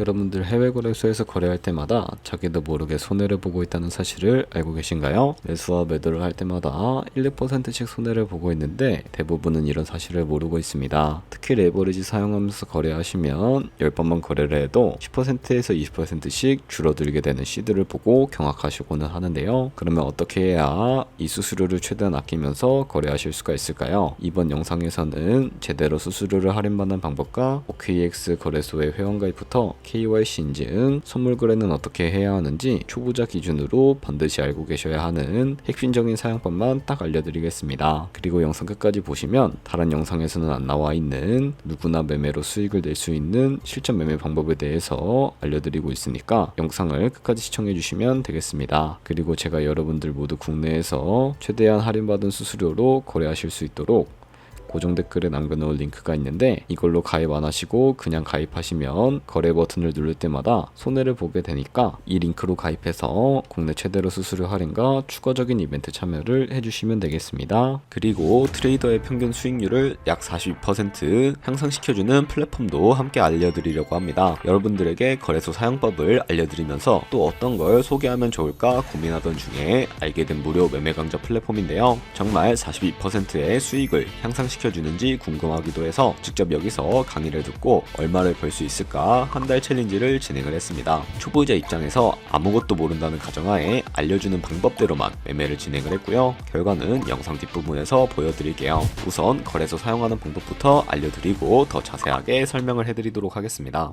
여러분들 해외 거래소에서 거래할 때마다 자기도 모르게 손해를 보고 있다는 사실을 알고 계신가요? 매수와 매도를 할 때마다 1, 2%씩 손해를 보고 있는데 대부분은 이런 사실을 모르고 있습니다. 특히 레버리지 사용하면서 거래하시면 10번만 거래를 해도 10%에서 20%씩 줄어들게 되는 시드를 보고 경악하시고는 하는데요. 그러면 어떻게 해야 이 수수료를 최대한 아끼면서 거래하실 수가 있을까요? 이번 영상에서는 제대로 수수료를 할인받는 방법과 OKX 거래소의 회원가입부터 KYC 인증, 선물 거래는 어떻게 해야 하는지 초보자 기준으로 반드시 알고 계셔야 하는 핵심적인 사용법만 딱 알려드리겠습니다. 그리고 영상 끝까지 보시면 다른 영상에서는 안 나와 있는 누구나 매매로 수익을 낼 수 있는 실전 매매 방법에 대해서 알려드리고 있으니까 영상을 끝까지 시청해 주시면 되겠습니다. 그리고 제가 여러분들 모두 국내에서 최대한 할인받은 수수료로 거래하실 수 있도록 고정 댓글에 남겨놓을 링크가 있는데 이걸로 가입 안 하시고 그냥 가입하시면 거래 버튼을 누를 때마다 손해를 보게 되니까 이 링크로 가입해서 국내 최대로 수수료 할인과 추가적인 이벤트 참여를 해주시면 되겠습니다. 그리고 트레이더의 평균 수익률을 약 42% 향상시켜주는 플랫폼도 함께 알려드리려고 합니다. 여러분들에게 거래소 사용법을 알려드리면서 또 어떤 걸 소개하면 좋을까 고민하던 중에 알게 된 무료 매매 강좌 플랫폼인데요. 정말 42%의 수익을 향상시켜 주는지 궁금하기도 해서 직접 여기서 강의를 듣고 얼마를 벌 수 있을까 한 달 챌린지를 진행을 했습니다. 초보자 입장에서 아무것도 모른다는 가정하에 알려주는 방법대로만 매매를 진행을 했고요. 결과는 영상 뒷부분에서 보여드릴게요. 우선 거래소 사용하는 방법부터 알려드리고 더 자세하게 설명을 해드리도록 하겠습니다.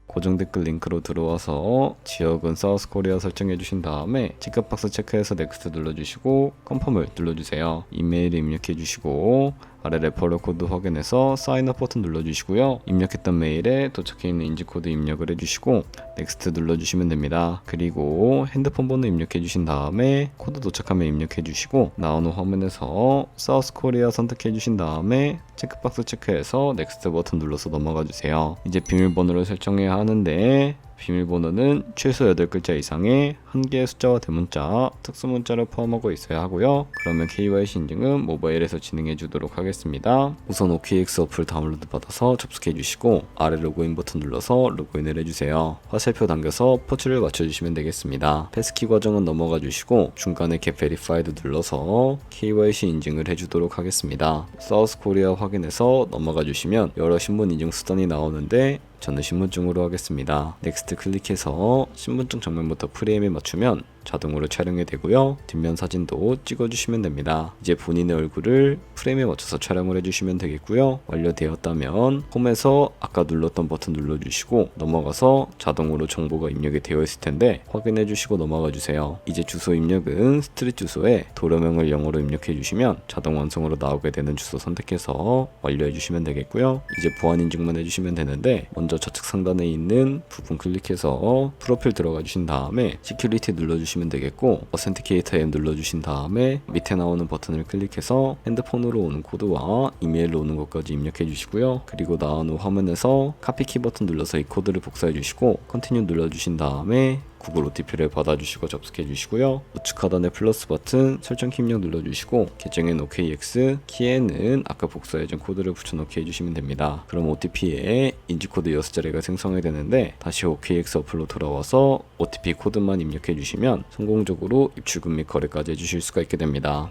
고정 댓글 링크로 들어와서 지역은 사우스코리아 설정해 주신 다음에 티켓 박스 체크해서 넥스트 눌러주시고 컨펌을 눌러주세요. 이메일 입력해 주시고 아래 레퍼럴 코드 확인해서 사인업 버튼 눌러주시고요. 입력했던 메일에 도착해 있는 인지코드 입력을 해주시고 넥스트 눌러주시면 됩니다. 그리고 핸드폰 번호 입력해 주신 다음에 코드 도착하면 입력해 주시고 나오는 화면에서 사우스코리아 선택해 주신 다음에 체크박스 체크해서 넥스트 버튼 눌러서 넘어가 주세요. 이제 비밀번호를 설정해야 하는데 비밀번호는 최소 8글자 이상의 한 개의 숫자와 대문자, 특수문자를 포함하고 있어야 하고요. 그러면 KYC 인증은 모바일에서 진행해 주도록 하겠습니다. 우선 OKX 어플 다운로드 받아서 접속해 주시고 아래 로그인 버튼 눌러서 로그인을 해주세요. 화살표 당겨서 포츠를 맞춰주시면 되겠습니다. 패스키 과정은 넘어가 주시고 중간에 Get Verified 눌러서 KYC 인증을 해주도록 하겠습니다. 사우스코리아 확인해서 넘어가 주시면 여러 신분 인증 수단이 나오는데 저는 신분증으로 하겠습니다. 넥스트 클릭해서 신분증 정면부터 프레임에 맞추면 자동으로 촬영이 되고요. 뒷면 사진도 찍어주시면 됩니다. 이제 본인의 얼굴을 프레임에 맞춰서 촬영을 해주시면 되겠고요. 완료되었다면 홈에서 아까 눌렀던 버튼 눌러주시고 넘어가서 자동으로 정보가 입력이 되어 있을 텐데 확인해주시고 넘어가 주세요. 이제 주소 입력은 스트릿 주소에 도로명을 영어로 입력해 주시면 자동 완성으로 나오게 되는 주소 선택해서 완료해 주시면 되겠고요. 이제 보안 인증만 해주시면 되는데 먼저 좌측 상단에 있는 부분 클릭해서 프로필 들어가 주신 다음에 시큐리티 눌러주시면 되겠고 어센티케이터 앱 눌러주신 다음에 밑에 나오는 버튼을 클릭해서 핸드폰으로 오는 코드와 이메일로 오는 것까지 입력해 주시고요. 그리고 나오는 화면에서 카피키 버튼 눌러서 이 코드를 복사해 주시고 컨티뉴 눌러주신 다음에 구글 OTP를 받아주시고 접속해 주시고요. 우측 하단의 플러스 버튼 설정 키 입력 눌러주시고 계정엔 OKX, 키에는 아까 복사해준 코드를 붙여넣기 해주시면 됩니다. 그럼 OTP에 인지코드 6자리가 생성이 되는데 다시 OKX 어플로 돌아와서 OTP 코드만 입력해 주시면 성공적으로 입출금 및 거래까지 해주실 수가 있게 됩니다.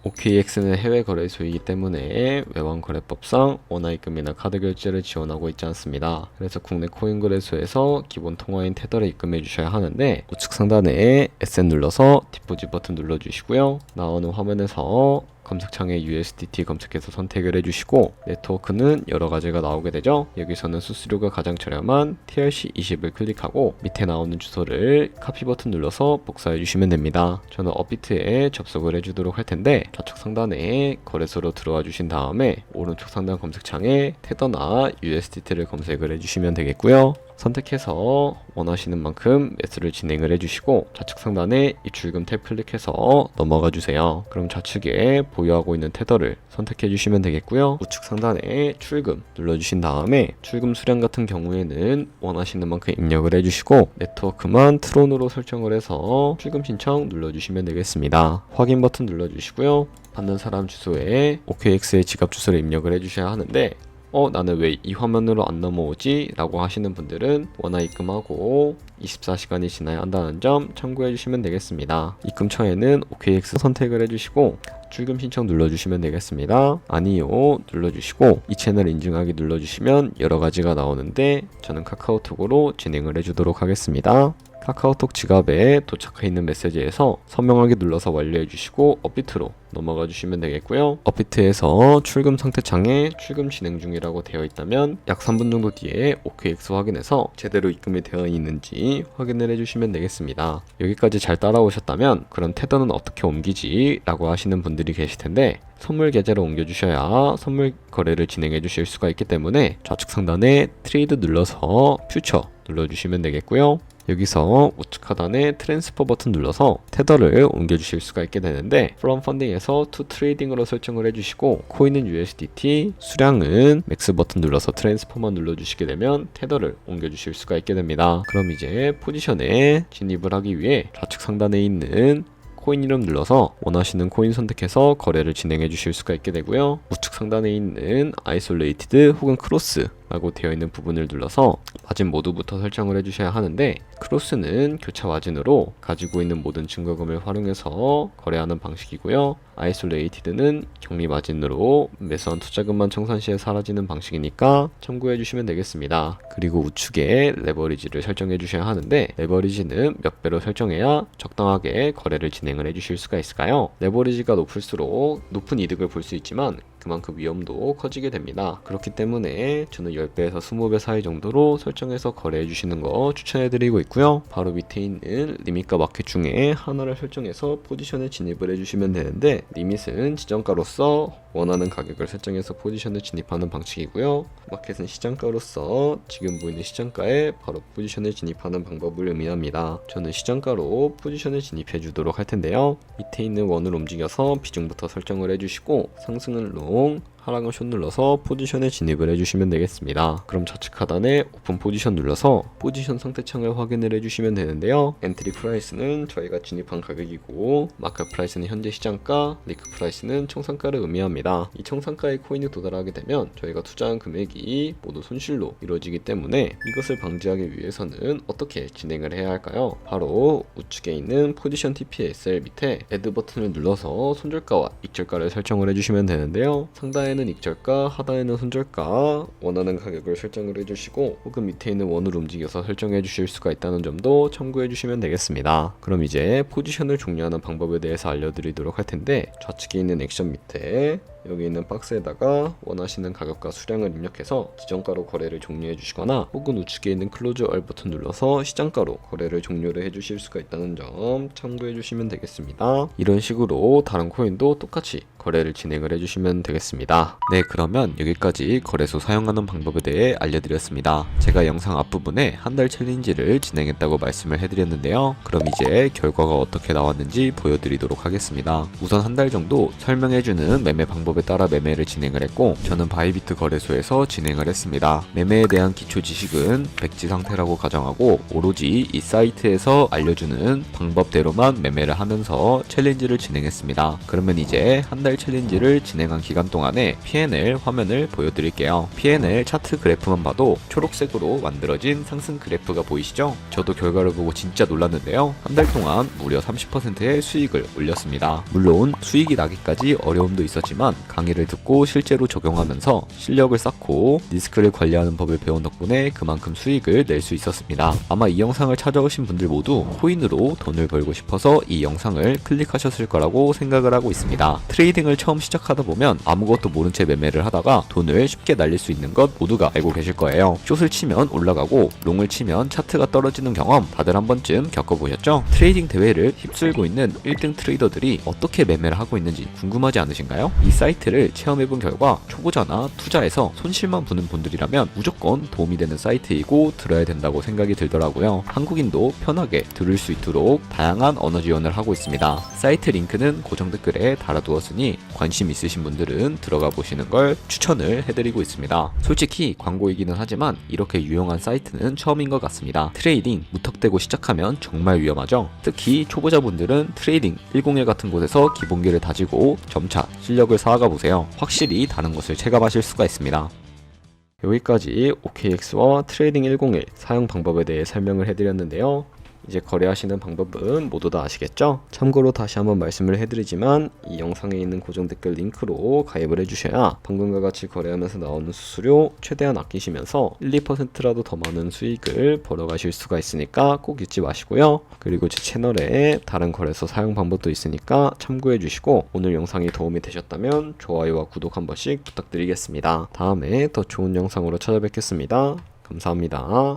OKX는 해외 거래소이기 때문에 외환 거래법상 원화입금이나 카드 결제를 지원하고 있지 않습니다. 그래서 국내 코인 거래소에서 기본 통화인 테더를 입금해 주셔야 하는데 우측 상단에 SN 눌러서 디포짓 버튼 눌러주시고요. 나오는 화면에서 검색창에 USDT 검색해서 선택을 해주시고 네트워크는 여러 가지가 나오게 되죠. 여기서는 수수료가 가장 저렴한 TRC20을 클릭하고 밑에 나오는 주소를 카피 버튼 눌러서 복사해 주시면 됩니다. 저는 업비트에 접속을 해주도록 할 텐데 좌측 상단에 거래소로 들어와 주신 다음에 오른쪽 상단 검색창에 테더나 USDT를 검색을 해주시면 되겠고요. 선택해서 원하시는 만큼 매수를 진행을 해주시고 좌측 상단에 입출금 탭 클릭해서 넘어가 주세요. 그럼 좌측에 보유하고 있는 테더를 선택해 주시면 되겠고요. 우측 상단에 출금 눌러주신 다음에 출금 수량 같은 경우에는 원하시는 만큼 입력을 해주시고 네트워크만 트론으로 설정을 해서 출금 신청 눌러주시면 되겠습니다. 확인 버튼 눌러주시고요. 받는 사람 주소에 OKX의 지갑 주소를 입력을 해주셔야 하는데 나는 왜 이 화면으로 안 넘어오지? 라고 하시는 분들은 원화 입금하고 24시간이 지나야 한다는 점 참고해 주시면 되겠습니다. 입금처에는 OKX 선택을 해주시고 출금 신청 눌러주시면 되겠습니다. 아니요 눌러주시고 이 채널 인증하기 눌러주시면 여러가지가 나오는데 저는 카카오톡으로 진행을 해주도록 하겠습니다. 카카오톡 지갑에 도착해 있는 메시지에서 서명하기 눌러서 완료해 주시고 업비트로 넘어가 주시면 되겠고요. 업비트에서 출금 상태 창에 출금 진행 중이라고 되어 있다면 약 3분 정도 뒤에 OKX 확인해서 제대로 입금이 되어 있는지 확인을 해주시면 되겠습니다. 여기까지 잘 따라오셨다면 그럼 테더는 어떻게 옮기지? 라고 하시는 분들이 계실 텐데 선물 계좌로 옮겨주셔야 선물 거래를 진행해 주실 수가 있기 때문에 좌측 상단에 트레이드 눌러서 퓨처 눌러주시면 되겠고요. 여기서 우측 하단에 트랜스퍼 버튼 눌러서 테더를 옮겨주실 수가 있게 되는데 from funding에서 to trading으로 설정을 해주시고 코인은 USDT, 수량은 맥스 버튼 눌러서 트랜스퍼만 눌러주시게 되면 테더를 옮겨주실 수가 있게 됩니다. 그럼 이제 포지션에 진입을 하기 위해 좌측 상단에 있는 코인 이름 눌러서 원하시는 코인 선택해서 거래를 진행해 주실 수가 있게 되고요. 우측 상단에 있는 아이솔레이티드 혹은 크로스 라고 되어 있는 부분을 눌러서 마진 모두부터 설정을 해주셔야 하는데 크로스는 교차 마진으로 가지고 있는 모든 증거금을 활용해서 거래하는 방식이고요. 아이솔레이티드는 격리 마진으로 매수한 투자금만 청산 시에 사라지는 방식이니까 참고해 주시면 되겠습니다. 그리고 우측에 레버리지를 설정해 주셔야 하는데 레버리지는 몇 배로 설정해야 적당하게 거래를 진행을 해 주실 수가 있을까요? 레버리지가 높을수록 높은 이득을 볼 수 있지만 그만큼 위험도 커지게 됩니다. 그렇기 때문에 저는 10배에서 20배 사이 정도로 설정해서 거래해 주시는 거 추천해 드리고 있고요. 바로 밑에 있는 리밋과 마켓 중에 하나를 설정해서 포지션에 진입을 해주시면 되는데 리밋은 지정가로서 원하는 가격을 설정해서 포지션에 진입하는 방식이고요. 마켓은 시장가로서 지금 보이는 시장가에 바로 포지션에 진입하는 방법을 의미합니다. 저는 시장가로 포지션에 진입해 주도록 할 텐데요. 밑에 있는 원을 움직여서 비중부터 설정을 해주시고 상승은 롱, 하락은 숏 눌러서 포지션에 진입을 해주시면 되겠습니다. 그럼 좌측 하단에 오픈 포지션 눌러서 포지션 상태창을 확인을 해주시면 되는데요. 엔트리 프라이스는 저희가 진입한 가격이고 마켓 프라이스는 현재 시장가, 리크 프라이스는 청산가를 의미합니다. 이 청산가의 코인이 도달하게 되면 저희가 투자한 금액이 모두 손실로 이루어지기 때문에 이것을 방지하기 위해서는 어떻게 진행을 해야 할까요? 바로 우측에 있는 포지션 TPSL 밑에 애드 버튼을 눌러서 손절가와 익절가를 설정을 해주시면 되는데요. 상단에는 익절가, 하단에는 손절가, 원하는 가격을 설정을 해주시고 혹은 밑에 있는 원을 움직여서 설정해 주실 수가 있다는 점도 참고해 주시면 되겠습니다. 그럼 이제 포지션을 종료하는 방법에 대해서 알려드리도록 할 텐데 좌측에 있는 액션 밑에 여기 있는 박스에다가 원하시는 가격과 수량을 입력해서 지정가로 거래를 종료해 주시거나 혹은 우측에 있는 클로즈 얼 버튼 눌러서 시장가로 거래를 종료를 해 주실 수가 있다는 점 참고해 주시면 되겠습니다. 이런 식으로 다른 코인도 똑같이 거래를 진행을 해주시면 되겠습니다. 네, 그러면 여기까지 거래소 사용하는 방법에 대해 알려드렸습니다. 제가 영상 앞부분에 한 달 챌린지를 진행했다고 말씀을 해드렸는데요. 그럼 이제 결과가 어떻게 나왔는지 보여드리도록 하겠습니다. 우선 한 달 정도 설명해주는 매매 방법에 따라 매매를 진행을 했고 저는 바이비트 거래소에서 진행을 했습니다. 매매에 대한 기초 지식은 백지 상태라고 가정하고 오로지 이 사이트에서 알려주는 방법대로만 매매를 하면서 챌린지를 진행했습니다. 그러면 이제 한 달 챌린지를 진행한 기간 동안에 P&L 화면을 보여드릴게요. P&L 차트 그래프만 봐도 초록색으로 만들어진 상승 그래프가 보이시죠? 저도 결과를 보고 진짜 놀랐는데요. 한 달 동안 무려 30%의 수익을 올렸습니다. 물론 수익이 나기까지 어려움도 있었지만 강의를 듣고 실제로 적용하면서 실력을 쌓고 리스크를 관리하는 법을 배운 덕분에 그만큼 수익을 낼 수 있었습니다. 아마 이 영상을 찾아오신 분들 모두 코인으로 돈을 벌고 싶어서 이 영상을 클릭하셨을 거라고 생각을 하고 있습니다. 트레이딩을 처음 시작하다 보면 아무것도 모른 채 매매를 하다가 돈을 쉽게 날릴 수 있는 것 모두가 알고 계실 거예요. 숏을 치면 올라가고 롱을 치면 차트가 떨어지는 경험 다들 한 번쯤 겪어보셨죠? 트레이딩 대회를 휩쓸고 있는 1등 트레이더들이 어떻게 매매를 하고 있는지 궁금하지 않으신가요? 이 사이트를 체험해본 결과 초보자나 투자에서 손실만 보는 분들이라면 무조건 도움이 되는 사이트이고 들어야 된다고 생각이 들더라고요. 한국인도 편하게 들을 수 있도록 다양한 언어 지원을 하고 있습니다. 사이트 링크는 고정 댓글에 달아두었으니 관심 있으신 분들은 들어가 보시는 걸 추천을 해드리고 있습니다. 솔직히 광고이기는 하지만 이렇게 유용한 사이트는 처음인 것 같습니다. 트레이딩 무턱대고 시작하면 정말 위험하죠. 특히 초보자분들은 트레이딩 101 같은 곳에서 기본기를 다지고 점차 실력을 쌓아가 보세요. 확실히 다른 것을 체감하실 수가 있습니다. 여기까지 OKX와 트레이딩 101 사용 방법에 대해 설명을 해드렸는데요. 이제 거래하시는 방법은 모두 다 아시겠죠? 참고로 다시 한번 말씀을 해드리지만 이 영상에 있는 고정 댓글 링크로 가입을 해주셔야 방금과 같이 거래하면서 나오는 수수료 최대한 아끼시면서 1, 2%라도 더 많은 수익을 벌어가실 수가 있으니까 꼭 잊지 마시고요. 그리고 제 채널에 다른 거래소 사용 방법도 있으니까 참고해 주시고 오늘 영상이 도움이 되셨다면 좋아요와 구독 한 번씩 부탁드리겠습니다. 다음에 더 좋은 영상으로 찾아뵙겠습니다. 감사합니다.